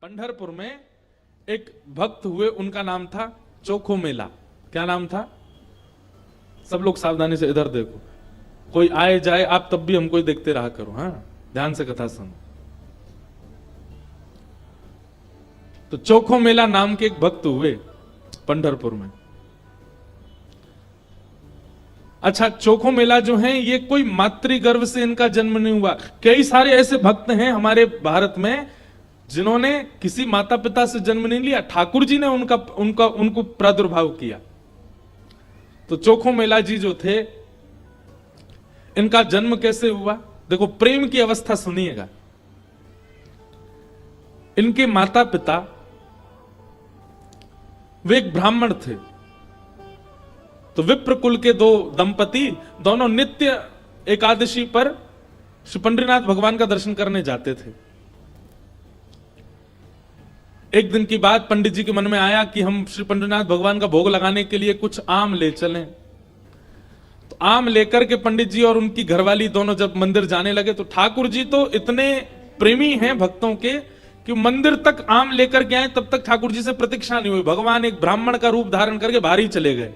पंढरपुर में एक भक्त हुए, उनका नाम था चोखो मेला। क्या नाम था? सब लोग सावधानी से इधर देखो, कोई आए जाए आप तब भी हमको ही देखते रहा करो। हाँ, ध्यान से कथा सुनो। तो चोखो मेला नाम के एक भक्त हुए पंढरपुर में। अच्छा, चोखो मेला जो है ये कोई मातृगर्भ से इनका जन्म नहीं हुआ। कई सारे ऐसे भक्त हैं हमारे भारत में जिन्होंने किसी माता पिता से जन्म नहीं लिया, ठाकुर जी ने उनको प्रादुर्भाव किया। तो चोखो मेला जी जो थे, इनका जन्म कैसे हुआ? देखो, प्रेम की अवस्था सुनिएगा। इनके माता पिता वे एक ब्राह्मण थे। तो विप्र कुल के दो दंपति दोनों नित्य एकादशी पर श्री पंडरीनाथ भगवान का दर्शन करने जाते थे। एक दिन की बात, पंडित जी के मन में आया कि हम श्री पंडरीनाथ भगवान का भोग लगाने के लिए कुछ आम ले चलें। तो आम लेकर के पंडित जी और उनकी घरवाली दोनों जब मंदिर जाने लगे, तो ठाकुर जी तो इतने प्रेमी हैं भक्तों के कि मंदिर तक आम लेकर के आए, तब तक ठाकुर जी से प्रतीक्षा नहीं हुई। भगवान एक ब्राह्मण का रूप धारण करके बाहर ही चले गए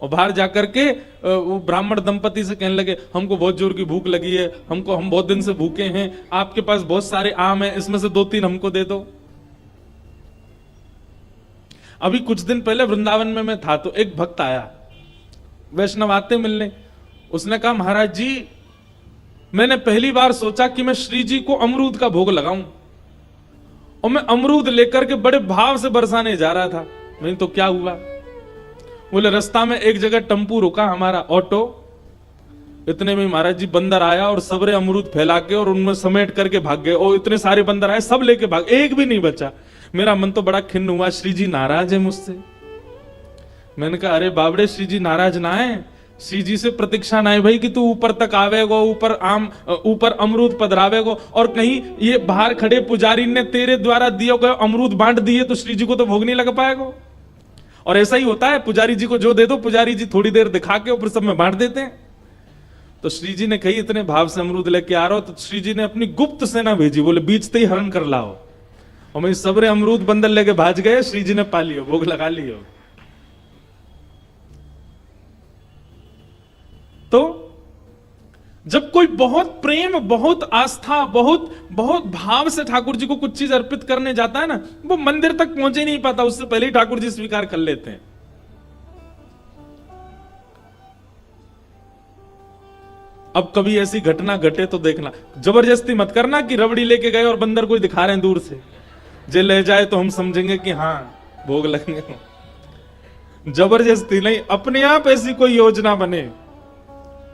और बाहर जाकर के वो ब्राह्मण दंपति से कहने लगे, हमको बहुत जोर की भूख लगी है, हम बहुत दिन से भूखे हैं, आपके पास बहुत सारे आम हैं, इसमें से 2-3 हमको दे दो। अभी कुछ दिन पहले वृंदावन में मैं था, तो एक भक्त आया, वैष्णव आते मिलने। उसने कहा, महाराज जी, मैंने पहली बार सोचा कि मैं श्री जी को अमरूद का भोग लगाऊं, और मैं अमरूद लेकर के बड़े भाव से बरसाने जा रहा था। नहीं तो क्या हुआ? बोले, रास्ता में एक जगह टेम्पू रुका, हमारा ऑटो। इतने में महाराज जी बंदर आया और सबरे अमरूद फैला के और उनमें समेट करके भाग गए। और इतने सारे बंदर आए, सब लेके भाग, एक भी नहीं बचा। मेरा मन तो बड़ा खिन्न हुआ, श्री जी नाराज है मुझसे। मैंने कहा, अरे बाबड़े, श्री जी नाराज ना है, श्री जी से प्रतीक्षा ना है भाई कि तू ऊपर तक आवेगो, ऊपर अमरूद पधरावेगो, और कहीं ये बाहर खड़े पुजारी ने तेरे द्वारा दिए गए अमरूद बांट दिए तो श्री जी को तो भोग नहीं लग पाएगा। और ऐसा ही होता है, पुजारी जी को जो दे दो, पुजारी जी थोड़ी देर दिखा के ऊपर सब में बांट देते हैं। तो श्री जी ने कही, इतने भाव से अमरूद लेके आ रहा हो, तो श्री जी ने अपनी गुप्त सेना भेजी, बोले बीचते ही हरण कर लाओ। और मैं सबरे अमरूद बंदर लेके भाज गए, श्री जी ने पा लियो, भोग लगा लियो। तो जब कोई बहुत प्रेम, बहुत आस्था, बहुत बहुत भाव से ठाकुर जी को कुछ चीज अर्पित करने जाता है ना, वो मंदिर तक पहुंचे नहीं पाता, उससे पहले ही ठाकुर जी स्वीकार कर लेते हैं। अब कभी ऐसी घटना घटे तो देखना, जबरदस्ती मत करना कि रबड़ी लेके गए और बंदर कोई दिखा रहे हैं दूर से, जे ले जाए तो हम समझेंगे कि हाँ भोग लगेंगे। जबरदस्ती नहीं, अपने आप ऐसी कोई योजना बने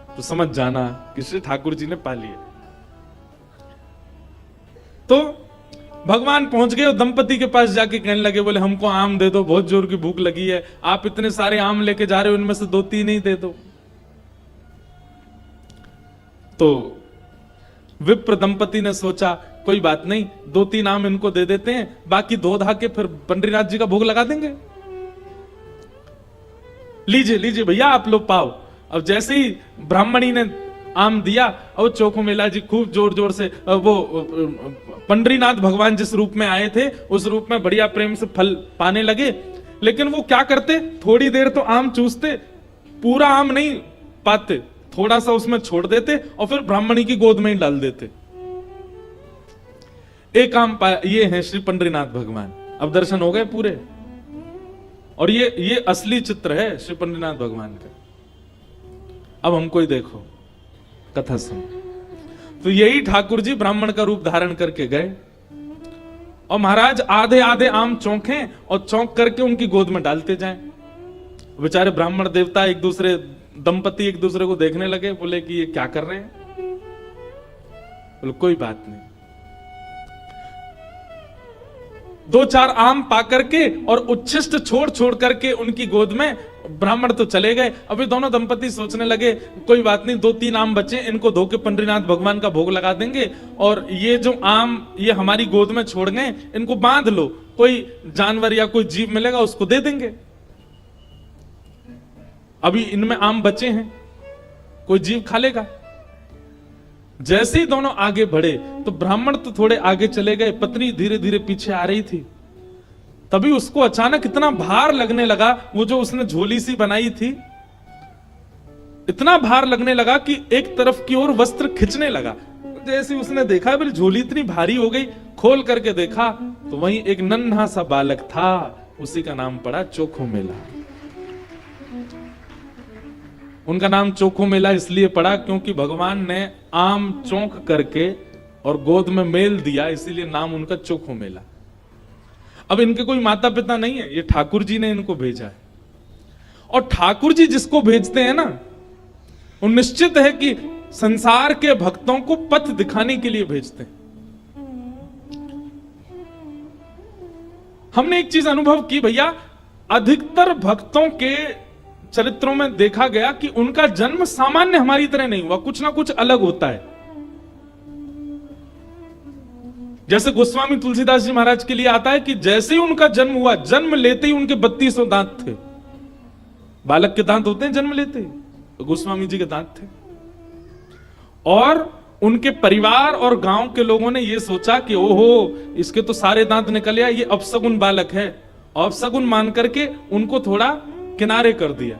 तो समझ जाना कि श्री ठाकुर जी ने पा लिया। तो भगवान पहुंच गए और दंपति के पास जाके कहने लगे, बोले हमको आम दे दो, बहुत जोर की भूख लगी है, आप इतने सारे आम लेके जा रहे हो, इनमें से 2-3 ही दे दो। तो विप्र दंपति ने सोचा, कोई बात नहीं, 2-3 आम इनको दे देते हैं, बाकी धो धा के फिर पंडरीनाथ जी का भोग लगा देंगे। लीजिए लीजिए भैया, आप लोग पाओ। अब जैसे ही ब्राह्मणी ने आम दिया, और चोखो मेला जी खूब जोर जोर से वो पंडरीनाथ भगवान जिस रूप में आए थे उस रूप में बढ़िया प्रेम से फल पाने लगे। लेकिन वो क्या करते, थोड़ी देर तो आम चूसते, पूरा आम नहीं पाते, थोड़ा सा उसमें छोड़ देते और फिर ब्राह्मणी की गोद में ही डाल देते। एक आम ये है श्री पंडरीनाथ भगवान। अब दर्शन हो गए पूरे, और ये असली चित्र है श्री पंडरीनाथ भगवान का। अब हमको ही देखो, कथा सुन। तो यही ठाकुर जी ब्राह्मण का रूप धारण करके गए, और महाराज आधे आधे आम चौंके और चौंक करके उनकी गोद में डालते जाएं। बेचारे ब्राह्मण देवता दंपति एक दूसरे को देखने लगे, बोले कि ये क्या कर रहे हैं? बोले कोई बात नहीं। 2-4 आम पा करके और उच्छिष्ट छोड़ करके उनकी गोद में ब्राह्मण तो चले गए। अभी दोनों दंपति सोचने लगे, कोई बात नहीं, 2-3 आम बचे, इनको धो के पंडरीनाथ भगवान का भोग लगा देंगे, और ये जो आम ये हमारी गोद में छोड़ गए, इनको बांध लो, कोई जानवर या कोई जीव मिलेगा उसको दे देंगे। अभी इनमें आम बचे हैं, कोई जीव खा लेगा। जैसे ही दोनों आगे बढ़े तो ब्राह्मण तो थोड़े आगे चले गए, पत्नी धीरे धीरे पीछे आ रही थी। तभी उसको अचानक इतना भार लगने लगा, वो जो उसने झोली सी बनाई थी, इतना भार लगने लगा कि एक तरफ की ओर वस्त्र खिंचने लगा। जैसे उसने देखा मेरी झोली इतनी भारी हो गई, खोल करके देखा तो वहीं एक नन्हा सा बालक था, उसी का नाम पड़ा चोखो मेला। उनका नाम चोखो मेला इसलिए पड़ा क्योंकि भगवान ने आम चौंक करके और गोद में मेल दिया, इसीलिए नाम उनका चोखो मेला। अब इनके कोई माता पिता नहीं है, ये ठाकुर जी ने इनको भेजा है। और ठाकुर जी जिसको भेजते हैं ना, वो निश्चित है कि संसार के भक्तों को पथ दिखाने के लिए भेजते हैं। हमने एक चीज अनुभव की भैया, अधिकतर भक्तों के चरित्रों में देखा गया कि उनका जन्म सामान्य हमारी तरह नहीं हुआ, कुछ ना कुछ अलग होता है। जैसे गोस्वामी तुलसीदास जी महाराज के लिए आता है कि जैसे ही उनका जन्म हुआ, जन्म लेते ही उनके 3200 दांत थे। बालक के दांत होते हैं जन्म लेते ही, तो गोस्वामी जी के दांत थे। और उनके परिवार और गांव के लोगों ने यह सोचा कि ओहो, इसके तो सारे दांत निकल आए, ये अपशगुन बालक है। अपशगुन मान करके उनको थोड़ा किनारे कर दिया।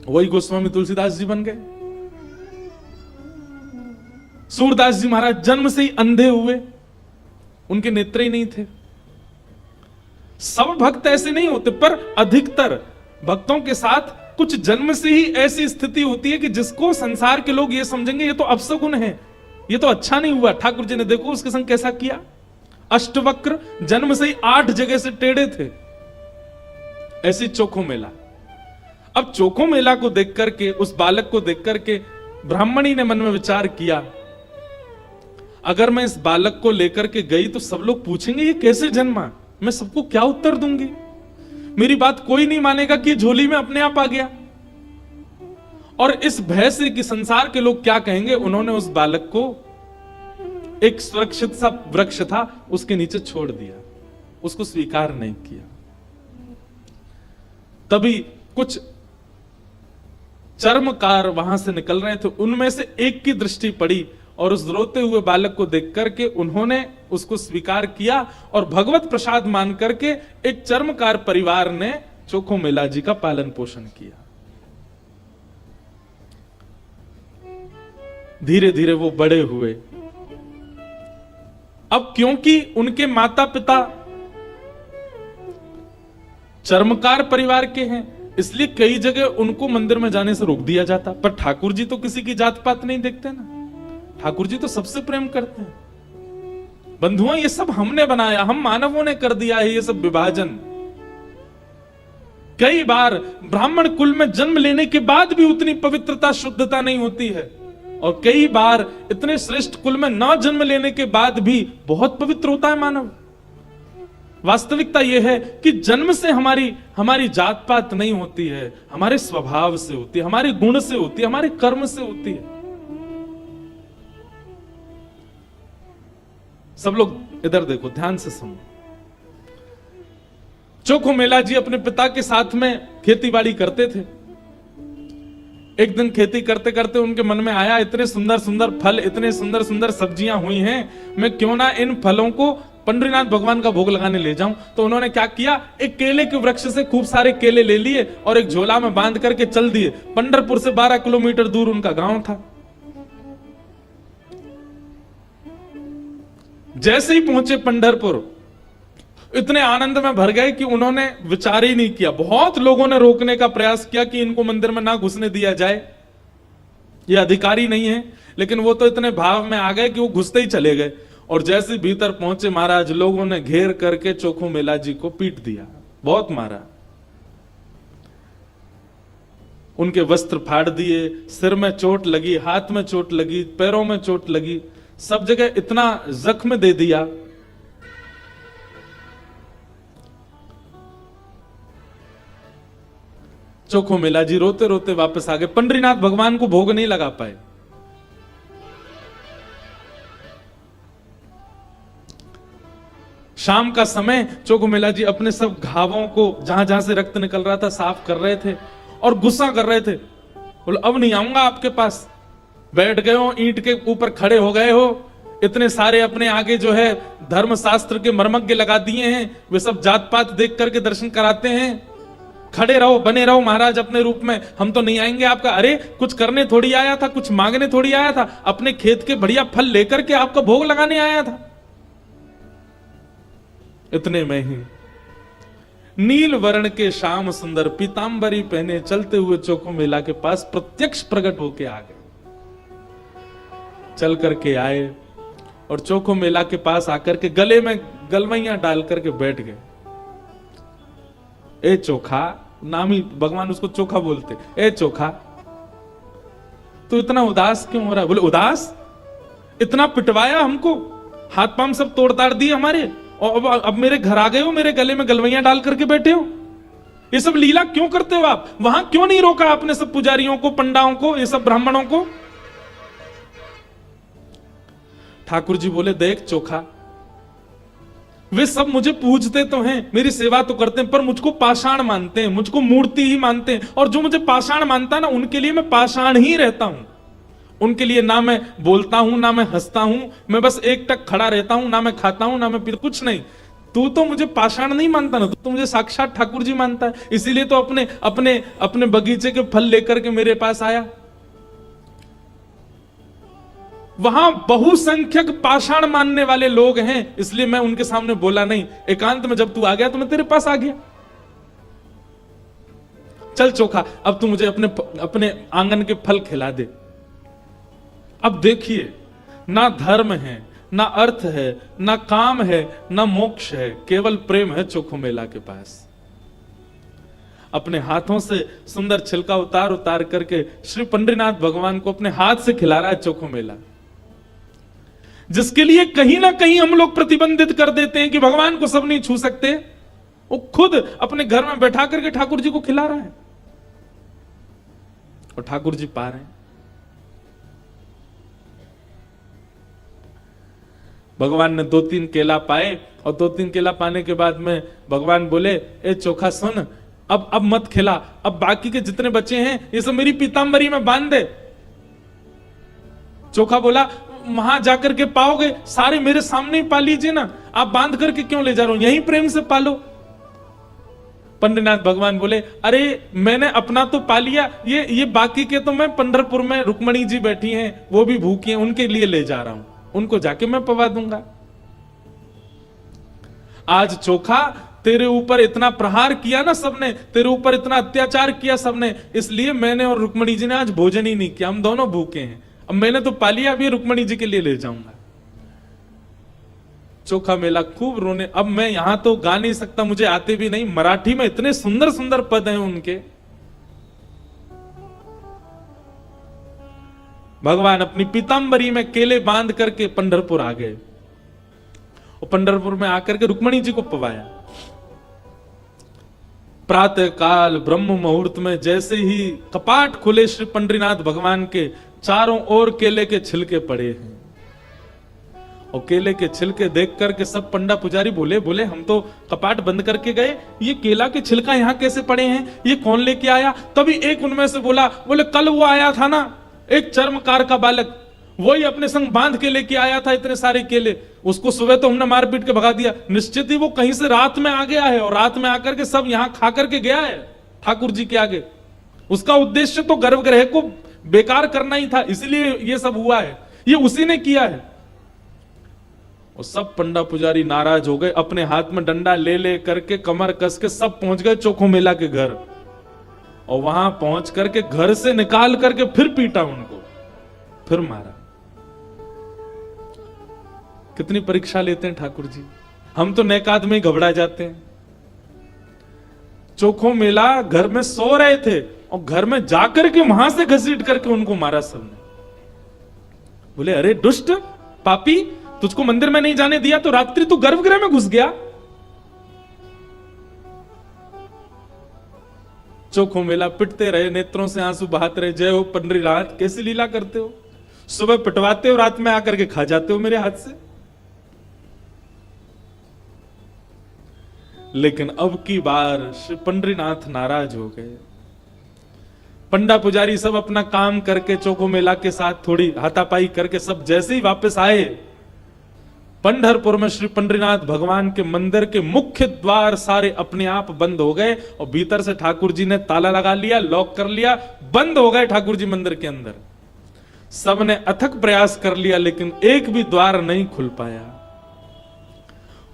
वही गोस्वामी तुलसीदास जी बन गए। सूरदास जी महाराज जन्म से ही अंधे हुए, उनके नेत्र ही नहीं थे। सब भक्त ऐसे नहीं होते, पर अधिकतर भक्तों के साथ कुछ जन्म से ही ऐसी स्थिति होती है कि जिसको संसार के लोग ये समझेंगे ये तो अपशगुन है, ये तो अच्छा नहीं हुआ। ठाकुर जी ने देखो उसके संग कैसा किया, अष्टवक्र, जन्म से ही 8 जगह से टेढ़े थे। ऐसी चोखो मेला। अब चोखो मेला को देख करके, उस बालक को देख करके ब्राह्मणी ने मन में विचार किया, अगर मैं इस बालक को लेकर के गई तो सब लोग पूछेंगे ये कैसे जन्मा, मैं सबको क्या उत्तर दूंगी, मेरी बात कोई नहीं मानेगा कि झोली में अपने आप आ गया। और इस भय से कि संसार के लोग क्या कहेंगे, उन्होंने उस बालक को एक सुरक्षित सा वृक्ष था उसके नीचे छोड़ दिया, उसको स्वीकार नहीं किया। तभी कुछ चर्मकार वहां से निकल रहे थे, उनमें से एक की दृष्टि पड़ी और उस रोते हुए बालक को देख करके उन्होंने उसको स्वीकार किया और भगवत प्रसाद मान करके एक चर्मकार परिवार ने चोखो मेला जी का पालन पोषण किया। धीरे धीरे वो बड़े हुए। अब क्योंकि उनके माता पिता चर्मकार परिवार के हैं, इसलिए कई जगह उनको मंदिर में जाने से रोक दिया जाता। पर ठाकुर जी तो किसी की जात पात नहीं देखते ना, ठाकुर जी तो सबसे प्रेम करते हैं। बंधुओं, ये सब हमने बनाया, हम मानवों ने कर दिया है ये सब विभाजन। कई बार ब्राह्मण कुल में जन्म लेने के बाद भी उतनी पवित्रता शुद्धता नहीं होती है, और कई बार इतने श्रेष्ठ कुल में न जन्म लेने के बाद भी बहुत पवित्र होता है मानव। वास्तविकता यह है कि जन्म से हमारी जात पात नहीं होती है, हमारे स्वभाव से होती है, हमारे गुण से होती है, हमारे कर्म से होती है। सब लोग इधर देखो, ध्यान से सुनो। चोखो मेला जी अपने पिता के साथ में खेती बाड़ी करते थे। एक दिन खेती करते करते उनके मन में आया, इतने सुंदर सुंदर फल, इतने सुंदर सुंदर सब्जियां हुई हैं, मैं क्यों ना इन फलों को पंडरीनाथ भगवान का भोग लगाने ले जाऊं। तो उन्होंने क्या किया, एक केले के वृक्ष से खूब सारे केले ले लिए और एक झोला में बांध करके चल दिए। पंढरपुर से 12 किलोमीटर दूर उनका गांव था। जैसे ही पहुंचे पंढरपुर, इतने आनंद में भर गए कि उन्होंने विचार ही नहीं किया। बहुत लोगों ने रोकने का प्रयास किया कि इनको मंदिर में ना घुसने दिया जाए, ये अधिकारी नहीं है, लेकिन वो तो इतने भाव में आ गए कि वो घुसते ही चले गए। और जैसे भीतर पहुंचे महाराज, लोगों ने घेर करके चोखो मेला जी को पीट दिया, बहुत मारा। उनके वस्त्र फाड़ दिए, सिर में चोट लगी, हाथ में चोट लगी, पैरों में चोट लगी, सब जगह इतना जख्म दे दिया। चोखो मेला जी रोते रोते वापस आ गए। पंडरीनाथ भगवान को भोग नहीं लगा पाए। शाम का समय, चोखो मेला जी अपने सब घावों को, जहां जहां से रक्त निकल रहा था, साफ कर रहे थे और गुस्सा कर रहे थे। बोले अब नहीं आऊंगा आपके पास, बैठ गए हो, ईंट के ऊपर खड़े हो गए हो, इतने सारे अपने आगे जो है धर्मशास्त्र के मर्मज्ञ लगा दिए हैं, वे सब जात पात देख करके दर्शन कराते हैं। खड़े रहो, बने रहो महाराज अपने रूप में, हम तो नहीं आएंगे आपका। अरे कुछ करने थोड़ी आया था, कुछ मांगने थोड़ी आया था, अपने खेत के बढ़िया फल लेकर के आपका भोग लगाने आया था। इतने में ही नील वर्ण के श्याम सुंदर पीतांबरी पहने चलते हुए चोखो मेला के पास प्रत्यक्ष प्रकट होके आ गए। चल करके आए और चोखो मेला के पास आकर के गले में गलवैयां डाल करके बैठ गए। ए चोखा, नाम ही भगवान उसको चोखा बोलते। ए चोखा, तू इतना उदास क्यों हो रहा है? बोले उदास? इतना पिटवाया हमको, हाथ पांव सब तोड़ ताड़ दिए हमारे, और अब मेरे घर आ गए हो, मेरे गले में गलवैयां डाल करके बैठे हो। ये सब लीला क्यों करते हो आप? वहां क्यों नहीं रोका आपने सब पुजारियों को, पंडाओं को, ये सब ब्राह्मणों को? ठाकुर जी बोले देख चोखा, वे सब मुझे पूजते तो हैं, मेरी सेवा तो करते हैं, पर मुझको पाषाण मानते हैं, मुझको मूर्ति ही मानते हैं। और जो मुझे पाषाण मानता है ना, उनके लिए मैं पाषाण ही रहता हूं। उनके लिए ना मैं बोलता हूं, ना मैं हंसता हूं, मैं बस एक टक खड़ा रहता हूं, ना मैं खाता हूं, ना मैं पीता, कुछ नहीं। तू तो मुझे पाषाण नहीं मानता ना, तू तो मुझे साक्षात ठाकुर जी मानता है, इसीलिए तो अपने अपने अपने बगीचे के फल लेकर के मेरे पास आया। वहां बहुसंख्यक पाषाण मानने वाले लोग हैं, इसलिए मैं उनके सामने बोला नहीं। एकांत में जब तू आ गया तो मैं तेरे पास आ गया। चल चोखा, अब तू मुझे अपने अपने आंगन के फल खिला दे। अब देखिए, ना धर्म है, ना अर्थ है, ना काम है, ना मोक्ष है, केवल प्रेम है चोखो मेला के पास। अपने हाथों से सुंदर छिलका उतार उतार करके श्री पंडरीनाथ भगवान को अपने हाथ से खिला रहा है चोखो मेला, जिसके लिए कहीं ना कहीं हम लोग प्रतिबंधित कर देते हैं कि भगवान को सब नहीं छू सकते। वो खुद अपने घर में बैठा करके ठाकुर जी को खिला रहा है और ठाकुर जी पा रहे हैं। भगवान ने 2-3 केला पाए और 2-3 केला पाने के बाद में भगवान बोले, ए चोखा सुन, अब मत खिला, अब बाकी के जितने बचे हैं ये सब मेरी पीतांबरी में बांध दे। चोखा बोला, वहां जाकर के पाओगे, सारे मेरे सामने ही पा लीजिए ना, आप बांध करके क्यों ले जा रहे हो, यहीं प्रेम से पालो। पंडरीनाथ भगवान बोले, अरे मैंने अपना तो पा लिया, ये बाकी के तो मैं पंढरपुर में रुक्मणी जी बैठी हैं, वो भी भूखी हैं, उनके लिए ले जा रहा हूं, उनको जाके मैं पवा दूंगा। आज चोखा, तेरे ऊपर इतना प्रहार किया ना सबने, तेरे ऊपर इतना अत्याचार किया सबने, इसलिए मैंने और रुक्मणी जी ने आज भोजन ही नहीं किया, हम दोनों भूखे हैं। अब मैंने तो पा लिया, अभी रुक्मणी जी के लिए ले जाऊंगा। चोखा मेला खूब रोने। अब मैं यहां तो गा नहीं सकता, मुझे आते भी नहीं, मराठी में इतने सुंदर सुंदर पद हैं उनके। भगवान अपनी पीतांबरी में केले बांध करके पंढरपुर आ गए और पंढरपुर में आकर के रुक्मणी जी को पवाया। प्रातः काल ब्रह्म मुहूर्त में जैसे ही कपाट खुले श्री पंडरीनाथ भगवान के, चारों ओर केले के छिलके पड़े हैं और केले के छिलके देख करके सब पंडा पुजारी बोले हम तो कपाट बंद करके गए, ये केला के छिलका यहाँ कैसे पड़े हैं, ये कौन लेके आया? तभी एक उनमें से बोले कल वो आया था ना, एक चर्मकार का बालक, वही अपने संग बांध के लेके आया था इतने सारे केले, उसको सुबह तो हमने मार पीट के भगा दिया, निश्चित ही वो कहीं से रात में आ गया है और रात में आकर के सब यहाँ खा करके गया है ठाकुर जी के आगे। उसका उद्देश्य तो गर्भगृह को बेकार करना ही था, इसलिए ये सब हुआ है, ये उसी ने किया है। और सब पंडा पुजारी नाराज हो गए, अपने हाथ में डंडा ले ले करके कमर कस के सब पहुंच गए चोखो मेला के घर, और वहां पहुंच करके घर से निकाल करके फिर पीटा उनको, फिर मारा। कितनी परीक्षा लेते हैं ठाकुर जी, हम तो नेकाद में घबरा जाते हैं। चोखो मेला घर में सो रहे थे और घर में जाकर के वहां से घसीट करके उनको मारा सबने। बोले अरे दुष्ट पापी, तुझको मंदिर में नहीं जाने दिया तो रात्रि तू गर्भगृह में घुस गया। चोखो मेला पिटते रहे, नेत्रों से आंसू बहाते रहे, जय हो पंडरीनाथ, कैसी लीला करते हो, सुबह पिटवाते हो, रात में आकर के खा जाते हो मेरे हाथ से। लेकिन अब की बार श्री पंडरीनाथ नाराज हो गए। पंडा पुजारी सब अपना काम करके चोखो मेला के साथ थोड़ी हाथापाई करके सब जैसे ही वापस आए, पंढरपुर में श्री पंडरीनाथ भगवान के मंदिर के मुख्य द्वार सारे अपने आप बंद हो गए और भीतर से ठाकुर जी ने ताला लगा लिया, लॉक कर लिया, बंद हो गए ठाकुर जी मंदिर के अंदर। सबने अथक प्रयास कर लिया लेकिन एक भी द्वार नहीं खुल पाया।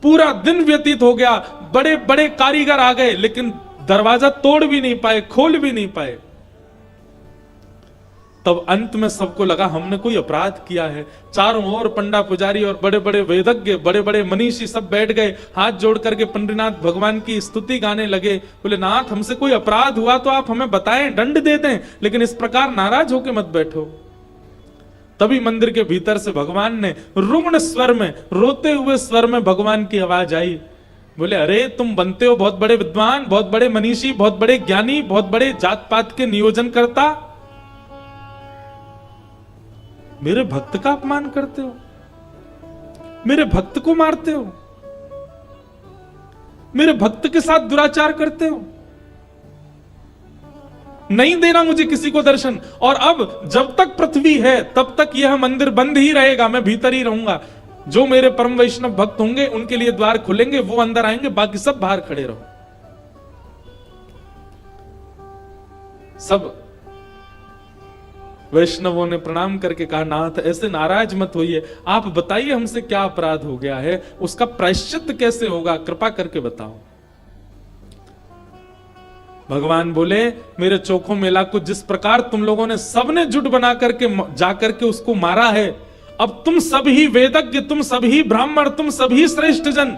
पूरा दिन व्यतीत हो गया, बड़े बड़े कारीगर आ गए लेकिन दरवाजा तोड़ भी नहीं पाए, खोल भी नहीं पाए। तब अंत में सबको लगा हमने कोई अपराध किया है। चारों ओर पंडा पुजारी और बड़े बड़े वेदज्ञ, बड़े बड़े मनीषी सब बैठ गए, हाथ जोड़ करके पंडरीनाथ भगवान की स्तुति गाने लगे। बोले नाथ, हमसे कोई अपराध हुआ तो आप हमें बताएं, दंड दे दें, लेकिन इस प्रकार नाराज होकर मत बैठो। तभी मंदिर के भीतर से भगवान ने रुग्ण स्वर में, रोते हुए स्वर में भगवान की आवाज आई। बोले अरे तुम बनते हो बहुत बड़े विद्वान, बहुत बड़े मनीषी, बहुत बड़े ज्ञानी, बहुत बड़े जात पात के नियोजन करता, मेरे भक्त का अपमान करते हो, मेरे भक्त को मारते हो, मेरे भक्त के साथ दुराचार करते हो, नहीं देना मुझे किसी को दर्शन। और अब जब तक पृथ्वी है तब तक यह मंदिर बंद ही रहेगा, मैं भीतर ही रहूंगा। जो मेरे परम वैष्णव भक्त होंगे उनके लिए द्वार खुलेंगे, वो अंदर आएंगे, बाकी सब बाहर खड़े रहो। सब वैष्णवों ने प्रणाम करके कहा नाथ ऐसे नाराज मत होइए, आप बताइए हमसे क्या अपराध हो गया है, उसका प्रायश्चित कैसे होगा, कृपा करके बताओ। भगवान बोले मेरे चोखो मेला को जिस प्रकार तुम लोगों ने सबने जुट बना करके जाकर के उसको मारा है, अब तुम सभी वेदज्ञ, तुम सभी ब्राह्मण, तुम सभी श्रेष्ठ जन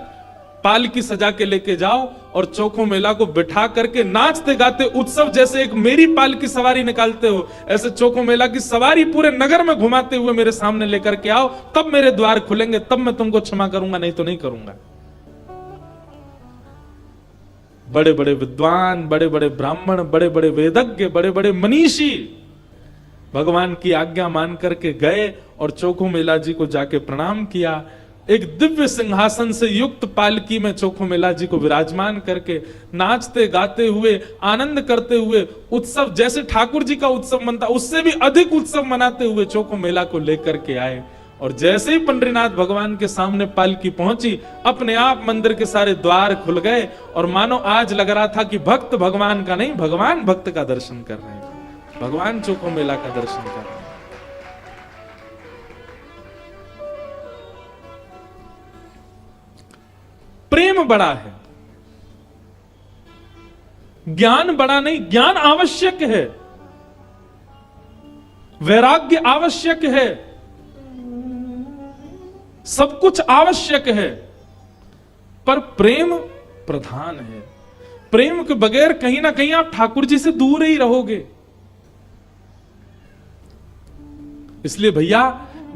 पाल की सजा के लेके जाओ और चोखो मेला को बिठा करके नाचते गाते उत्सव जैसे एक मेरी पाल की सवारी निकालते हो, ऐसे चोखो मेला की सवारी पूरे नगर में घुमाते हुए मेरे सामने लेकर के आओ, तब मेरे द्वार खुलेंगे, तब मैं तुमको क्षमा करूंगा, नहीं तो नहीं करूंगा। बड़े बड़े विद्वान, बड़े बड़े ब्राह्मण, बड़े बड़े वेदज्ञ, बड़े बड़े मनीषी भगवान की आज्ञा मान करके गए और चोखो मेला जी को जाके प्रणाम किया। एक दिव्य सिंहासन से युक्त पालकी में चोखो मेला जी को विराजमान करके नाचते गाते हुए, आनंद करते हुए, उत्सव जैसे ठाकुर जी का उत्सव मनता उससे भी अधिक उत्सव मनाते हुए चोखो मेला को लेकर के आए। और जैसे ही पंडरीनाथ भगवान के सामने पालकी पहुंची, अपने आप मंदिर के सारे द्वार खुल गए और मानो आज लग रहा था कि भक्त भगवान का नहीं, भगवान भक्त का दर्शन कर रहे हैं, भगवान चोखो मेला का दर्शन कर रहे हैं। प्रेम बड़ा है, ज्ञान बड़ा नहीं। ज्ञान आवश्यक है, वैराग्य आवश्यक है, सब कुछ आवश्यक है, पर प्रेम प्रधान है। प्रेम के बगैर कहीं ना कहीं आप ठाकुर जी से दूर ही रहोगे। इसलिए भैया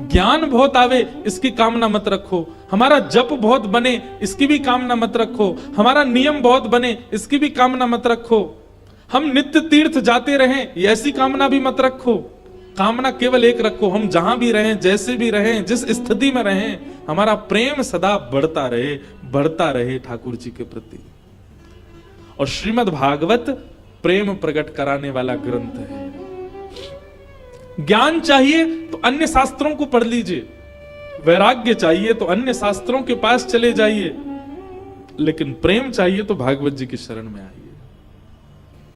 ज्ञान बहुत आवे इसकी कामना मत रखो, हमारा जप बहुत बने इसकी भी कामना मत रखो, हमारा नियम बहुत बने इसकी भी कामना मत रखो, हम नित्य तीर्थ जाते रहें ऐसी कामना भी मत रखो। कामना केवल एक रखो, हम जहां भी रहें, जैसे भी रहें, जिस स्थिति में रहें, हमारा प्रेम सदा बढ़ता रहे ठाकुर जी के प्रति। और श्रीमद् भागवत प्रेम प्रकट कराने वाला ग्रंथ है। ज्ञान चाहिए तो अन्य शास्त्रों को पढ़ लीजिए, वैराग्य चाहिए तो अन्य शास्त्रों के पास चले जाइए, लेकिन प्रेम चाहिए तो भागवत जी की शरण में आइए।